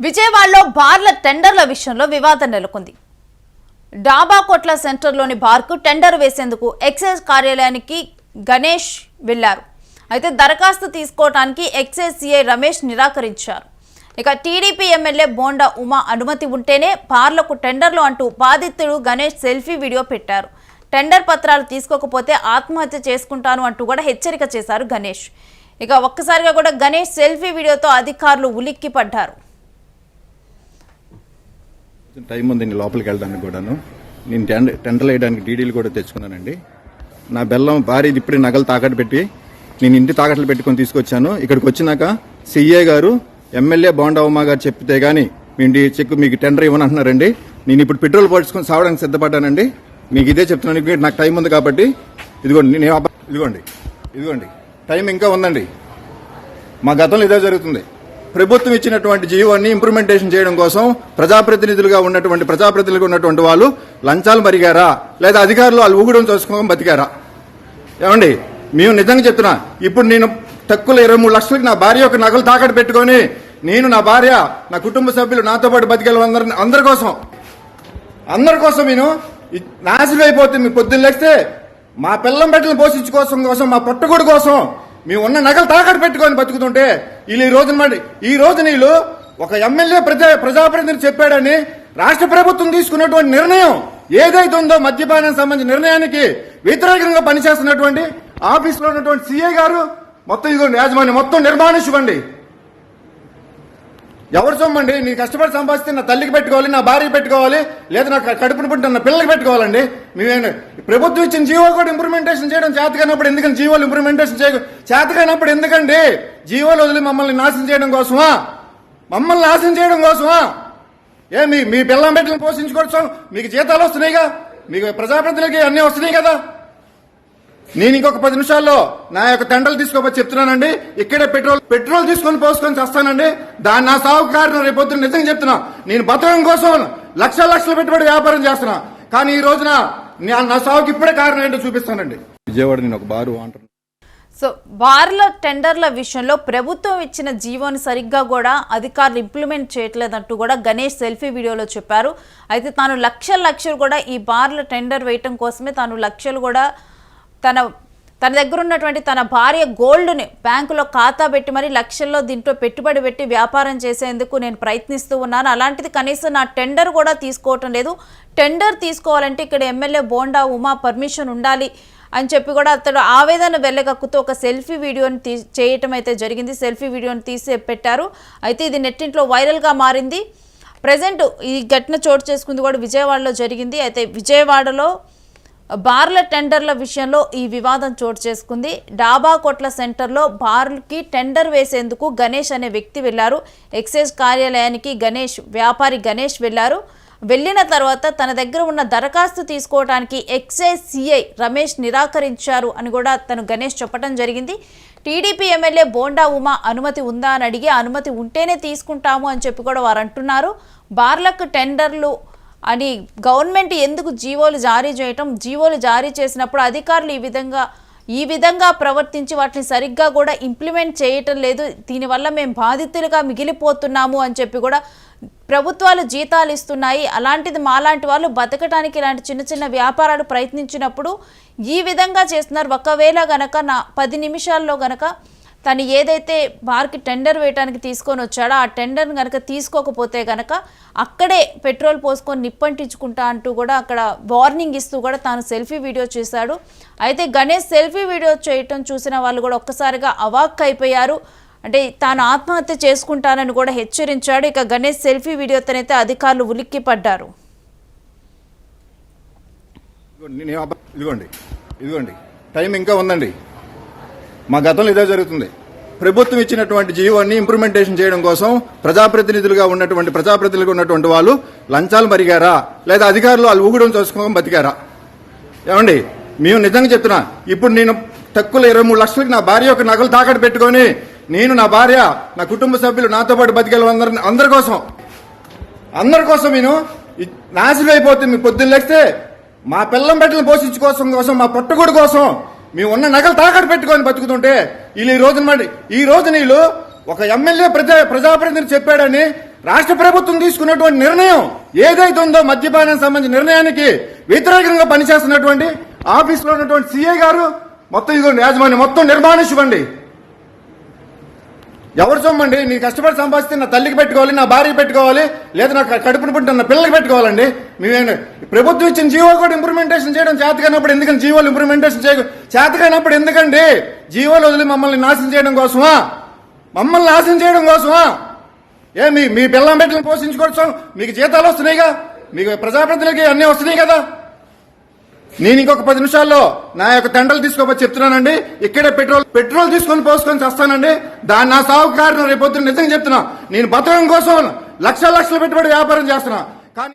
విజయవాడలో బార్ల టెండర్ల విషయంలో వివాదం నెలకొంది. డాబా కొట్ల సెంటర్లోని బార్కు టెండర్ వేసేందుకు ఎక్సైజ్ కార్యాలయానికి గణేష్ వెళ్లారు. అయితే దరఖాస్తు తీసుకోవడానికి ఎక్సైజ్ సిఐ రమేష్ నిరాకరించారు. ఇక టీడీపీ ఎమ్మెల్యే బోండా ఉమా అనుమతి ఉంటేనే బార్లకు టెండర్లు అంటూ బాధితుడు గణేష్ సెల్ఫీ వీడియో పెట్టారు. టెండర్ పత్రాలు తీసుకోకపోతే ఆత్మహత్య చేసుకుంటాను అంటూ కూడా హెచ్చరిక చేశారు గణేష్. ఇక ఒక్కసారిగా కూడా గణేష్ సెల్ఫీ వీడియోతో అధికారులు ఉలిక్కి పడ్డారు. టైం ఉంది లోపలికి వెళ్ళడానికి కూడాను. నేను టెండర్లు వేయడానికి డీడీలు కూడా తెచ్చుకున్నానండి. నా బెల్లం భారీ ఇప్పుడు నగలు తాకట్టు పెట్టి నేను ఇంటి తాకట్లు పెట్టుకుని తీసుకొచ్చాను. ఇక్కడికి వచ్చినాక సిఏ గారు ఎమ్మెల్యే బోండా ఉమా గారు చెప్తే గానీ మీ చెక్ మీకు టెండర్ ఇవ్వని అంటున్నారండి. నేను ఇప్పుడు పెట్రోల్ పోడ్చుకొని సావడానికి సిద్ధపడ్డానండి. మీకు ఇదే చెప్తున్నాను, నాకు టైం ఉంది కాబట్టి ఇదిగోండి ఇదిగోండి టైం ఇంకా ఉందండి. మా గతంలో ఇదే జరుగుతుంది. ప్రభుత్వం ఇచ్చినటువంటి జీవోని ఇంప్లిమెంటేషన్ చేయడం కోసం ప్రజాప్రతినిధులుగా ఉన్నటువంటి వాళ్ళు లంచాలు మరిగారా లేదా అధికారులు వాళ్ళు ఊగడం చూసుకోవడం బతికారా? ఏమండి, మేము నిజంగా చెప్తున్నా, ఇప్పుడు నేను తక్కువ 23 లక్షలకి నా భార్య యొక్క నగలు తాకట్టు పెట్టుకొని నేను నా భార్య నా కుటుంబ సభ్యులు నాతో పాటు బతికే అందరి కోసం నేను నాశనం అయిపోతుంది. పొద్దున్న లేస్తే మా పిల్లం బిడ్డలను పోషించుకోసం మా పొట్టగొడు కోసం మేము ఉన్న నగలు తాకట్టు పెట్టుకొని బతుకుతుంటే ఈ రోజు నీళ్ళు ఒక ఎమ్మెల్యే ప్రజాప్రతినిధి చెప్పాడని రాష్ట్ర ప్రభుత్వం తీసుకున్నటువంటి నిర్ణయం ఏదైతే ఉందో మద్యపానానికి సంబంధించిన నిర్ణయానికి వ్యతిరేకంగా పనిచేస్తున్నటువంటి ఆఫీసులో ఉన్నటువంటి సీఏ గారు మొత్తం ఇదిగోండి యాజమాన్యం మొత్తం నిర్మాణించుకోండి. ఎవరు సొమ్మండి? నీ కష్టపడి సంపాదిస్తే నా తల్లికి పెట్టుకోవాలి, నా భార్యకి పెట్టుకోవాలి, లేదా నా కడుపును పుట్టిన పిల్లలకి పెట్టుకోవాలండి. మేమే ప్రభుత్వం ఇచ్చిన జీవో కూడా ఇంప్లిమెంటేషన్ చేయడం చేతకానప్పుడు ఎందుకంటే జీవోలు ఇంప్లిమెంటేషన్ చేతకానప్పుడు ఎందుకండి జీవోలు వదిలి మమ్మల్ని నాశనం చేయడం కోసమా? మీ పిల్లం బిడ్డలను పోషించుకోవచ్చు, మీకు జీతాలు వస్తున్నాయిగా, మీకు ప్రజాప్రతినిధులకి అన్నీ వస్తున్నాయి కదా. నేను ఇంకొక 10 నిమిషాల్లో నా యొక్క టెండర్లు తీసుకోవచ్చు చెప్తున్నానండి. ఇక్కడే పెట్రోల్ తీసుకొని పోసుకొని చేస్తానండి. దాన్ని నా సాగు కారణం రేపొద్దున నిజంగా చెప్తున్నా. నేను బతకడం కోసం లక్షలు పెట్టుబడి వ్యాపారం చేస్తున్నా, కానీ ఈ రోజున నా సాగుకి ఇప్పుడే కారణం ఏంటో చూపిస్తానండి. విజయవాడ నేను ఒక బారు అంటాను. సో బార్ల టెండర్ల విషయంలో ప్రభుత్వం ఇచ్చిన జీవోని సరిగ్గా కూడా అధికారులు ఇంప్లిమెంట్ చేయట్లేదంటూ కూడా గణేష్ సెల్ఫీ వీడియోలో చెప్పారు. అయితే తాను లక్షలు కూడా ఈ బార్ల టెండర్ వేయటం కోసమే తాను లక్షలు కూడా తన దగ్గర ఉన్నటువంటి తన భార్య గోల్డ్ని బ్యాంకులో ఖాతా పెట్టి మరి లక్షల్లో దీంట్లో పెట్టుబడి పెట్టి వ్యాపారం చేసేందుకు నేను ప్రయత్నిస్తూ ఉన్నాను. అలాంటిది కనీసం నా టెండర్ కూడా తీసుకోవటం లేదు. టెండర్ తీసుకోవాలంటే ఇక్కడ ఎమ్మెల్యే బోండా ఉమా పర్మిషన్ ఉండాలి అని చెప్పి కూడా అతడు ఆవేదన వెళ్ళగక్కుతూ ఒక సెల్ఫీ వీడియోని చేయటం అయితే జరిగింది. సెల్ఫీ వీడియోని తీసి పెట్టారు. అయితే ఇది నెట్టింట్లో వైరల్గా మారింది. ప్రజెంట్ ఈ ఘటన చోటు చేసుకుంది కూడా విజయవాడలో జరిగింది. అయితే విజయవాడలో బార్ల టెండర్ల విషయంలో ఈ వివాదం చోటు చేసుకుంది. డాబా కొట్ల సెంటర్లో బార్కి టెండర్ వేసేందుకు గణేష్ అనే వ్యక్తి వెళ్లారు. ఎక్సైజ్ కార్యాలయానికి వ్యాపారి గణేష్ వెళ్లారు. వెళ్ళిన తర్వాత తన దగ్గర ఉన్న దరఖాస్తు తీసుకోవడానికి ఎక్సైజ్ సిఐ రమేష్ నిరాకరించారు అని కూడా తను గణేష్ చెప్పడం జరిగింది. టీడీపీ ఎమ్మెల్యే బోండా ఉమా అనుమతి ఉందా అని అడిగి అనుమతి ఉంటేనే తీసుకుంటాము అని చెప్పి కూడా వారు అంటున్నారు. బార్లకు టెండర్లు అని గవర్నమెంట్ ఎందుకు జీవోలు జారీ చేయటం? జీవోలు జారీ చేసినప్పుడు అధికారులు ఈ విధంగా ప్రవర్తించి వాటిని సరిగ్గా కూడా ఇంప్లిమెంట్ చేయటం లేదు. దీనివల్ల మేము బాధితులుగా మిగిలిపోతున్నాము అని చెప్పి కూడా ప్రభుత్వాలు జీతాలు ఇస్తున్నాయి. అలాంటిది మాలాంటి వాళ్ళు బతకడానికి ఇలాంటి చిన్న వ్యాపారాలు ప్రయత్నించినప్పుడు ఈ విధంగా చేస్తున్నారు. ఒకవేళ గనక 10 నిమిషాల్లో గనక తను ఏదైతే బార్కి టెండర్ వేయడానికి తీసుకొని వచ్చాడో ఆ టెండర్ని కనుక తీసుకోకపోతే కనుక అక్కడే పెట్రోల్ పోసుకొని నిప్పంటించుకుంటా అంటూ కూడా అక్కడ వార్నింగ్ ఇస్తూ కూడా తాను సెల్ఫీ వీడియో చేశాడు. అయితే గణేష్ సెల్ఫీ వీడియో చేయటం చూసిన వాళ్ళు కూడా ఒక్కసారిగా అవాక్ అయిపోయారు. అంటే తాను ఆత్మహత్య చేసుకుంటానని కూడా హెచ్చరించాడు. ఇక గణేష్ సెల్ఫీ వీడియోతోనైతే అధికారులు ఉలిక్కి పడ్డారు. ఇదిగోండి టైం ఇంకా ఉందండి. మా గతంలో ఇదే జరుగుతుంది. ప్రభుత్వం ఇచ్చినటువంటి జీవోని ఇంప్లిమెంటేషన్ చేయడం కోసం ప్రజాప్రతినిధులుగా ఉన్నటువంటి వాళ్ళు లంచాలు మరిగారా లేదా అధికారులు వాళ్ళు ఊగడం చూసుకోవడం బతికారా? ఏమండి, మేము నిజంగా చెప్తున్నా, ఇప్పుడు నేను తక్కువ 23 లక్షలకి నా భార్య యొక్క నగలు తాకట్టు పెట్టుకొని నేను నా భార్య నా కుటుంబ సభ్యులు నాతో పాటు బతికే అందరి కోసం నేను నాశనం అయిపోతుంది. పొద్దున్న లేస్తే మా పిల్లం బిడ్డలను పోషించుకోసం మా పొట్టగొడు కోసం మేము ఉన్న నగలు తాకట్టు పెట్టుకొని బతుకుతుంటే ఈ రోజు నీళ్ళు ఒక ఎమ్మెల్యే ప్రజాప్రతినిధి చెప్పాడని రాష్ట్ర ప్రభుత్వం తీసుకున్నటువంటి నిర్ణయం ఏదైతే ఉందో మద్యపానానికి సంబంధించిన నిర్ణయానికి వ్యతిరేకంగా పనిచేస్తున్నటువంటి ఆఫీసులో ఉన్నటువంటి సీఐ గారు మొత్తం ఇదిగోండి యాజమాన్యం మొత్తం నిర్మానుష్యమండి. ఎవరు సొమ్మండి? నీ కష్టపడి సంపాదిస్తే నా తల్లికి పెట్టుకోవాలి, నా భార్యకి పెట్టుకోవాలి, లేదా నా కడుపును పుట్టిన నా పిల్లలకి పెట్టుకోవాలండి. మేమేంటి ప్రభుత్వం ఇచ్చిన జీవో కూడా ఇంప్లిమెంటేషన్ చేయడం చేతకానప్పుడు ఎందుకండి జీవోలు ఇంప్లిమెంటేషన్ చేతకానప్పుడు ఎందుకండి జీవోలు వదిలి మమ్మల్ని నాశనం చేయడం కోసమా? మమ్మల్ని నాశనం చేయడం కోసమా? మీ పిల్లం బిడ్డలను పోషించుకోవచ్చు, మీకు జీతాలు వస్తున్నాయిగా, మీకు ప్రజాప్రతినిధులకి అన్నీ వస్తున్నాయి కదా. నేను ఇంకొక 10 నిమిషాల్లో నా యొక్క టెండర్లు తీసుకోమని చెప్తున్నానండి. ఇక్కడే పెట్రోల్ తీసుకొని పోసుకొని చేస్తానండి. దాని నా సాగు కారణం రేపొద్దున నిజంగా చెప్తున్నా. నేను బతకడం కోసం లక్షల పెట్టుబడి వ్యాపారం చేస్తున్నా. కానీ